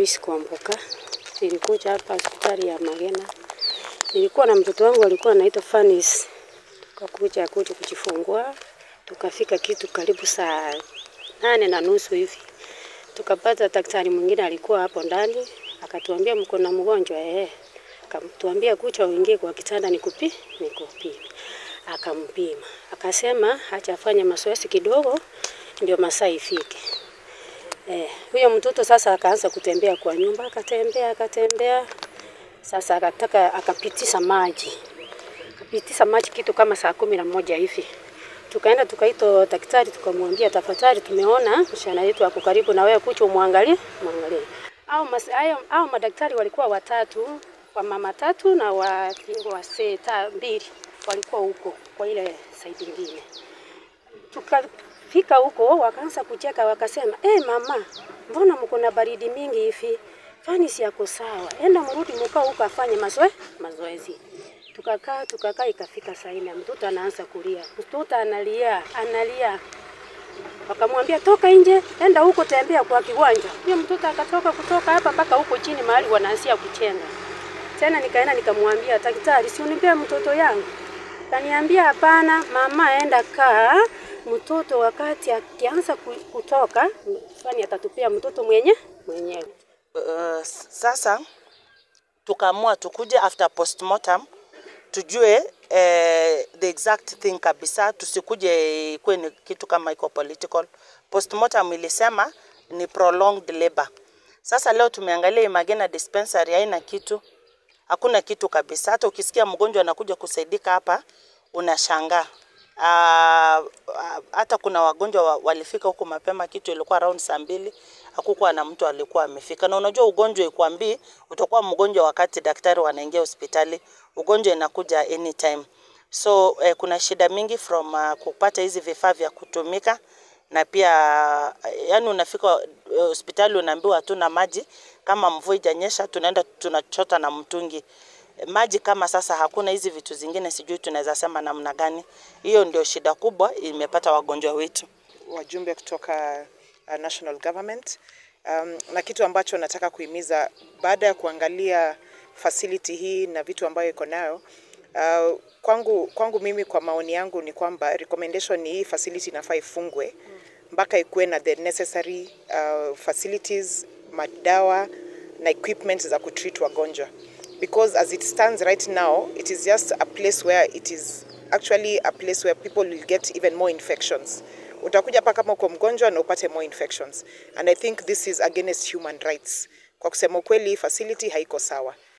Sikumbuka. Nilikuja hapa hospitali ya Magena. Nilikuwa na mtoto wangu alikuwa anaitwa Fanis. Tukakuja kujifungua. Tukafika kitu karibu saa 8:30 hivi. Tukapata daktari mwingine alikuwa hapo ndani, akatuambia mko na mgonjwa Akatuambia kucha uingie kwa kitanda nikupime. Akampima. Akasema acha afanye mazoezi kidogo ndio masaa ifike. Huyo mtoto sasa akaanza kutembea kwa nyumba, akatembea. Sasa akapitisha maji. Akapitisha maji kitu kama saa 11 hivi. Tukaenda tukaita daktari tukamwambia tafadhali tumeona msichana yetu ako karibu na wewe kucha muangalie. Hao madaktari walikuwa watatu, kwa mama tatu na wazee 2 walikuwa huko kwa ile side nyingine. Tukafika huko wakaanza kucheka wakasema, mama, mbona mko na baridi mingi hivi? Fanis yako sawa. Enda mrudi mkao huko afanye mazoezi. Tukakaa ikafika saa 4 mtoto anaanza kulia. Mtoto analia. Wakamwambia toka nje, enda huko tembea kwa kiwanja. Huyo mtoto kutoka hapa mpaka huko chini mahali wanaanzia kuchenga. Tena nikaenda nikamwambia daktari, si unipe mtoto yangu. Kaniambia hapana, mama enda kaa. Mtoto wakati akianza kutoka, Fani atatupia mtoto mwenyewe. Sasa tukaamua tukuje after postmortem tujue the exact thing kabisa, tusikuje kwenye kitu kama iko political. Postmortem ilisema ni prolonged labor. Sasa leo tumeangalia Magena dispensary haina kitu. Hakuna kitu kabisa. Hata ukisikia mgonjwa anakuja kusaidika hapa unashangaa. Hata kuna wagonjwa walifika huko mapema kitu ilikuwa around saa 2, hakukuwa na mtu alikuwa amefika. Na unajua ugonjwa ikwambii utakuwa mgonjwa wakati daktari wanaingia hospitali, ugonjwa inakuja anytime. So kuna shida mingi from kupata hizi vifaa vya kutumika, na pia yani unafika hospitali unaambiwa hatuna maji, kama mvua ijanyesha tunaenda tunachota na mtungi. Maji kama sasa hakuna, hizi vitu zingine sijui tunaweza sema namna gani. Hiyo ndio shida kubwa imepata wagonjwa wetu. Wajumbe kutoka national government, na kitu ambacho nataka kuhimiza baada ya kuangalia facility hii na vitu ambayo iko nayo, kwangu mimi kwa maoni yangu ni kwamba recommendation ni hii facility inafaa ifungwe mpaka ikuwe na the necessary facilities, madawa na equipment za kutreat wagonjwa. Because as it stands right now, it is just a place where it is actually a place where people will get even more infections. Utakuja paka kama uko mgonjwa na upate more infections. And I think this is against human rights. Kwa kusema ukweli, facility haiko sawa.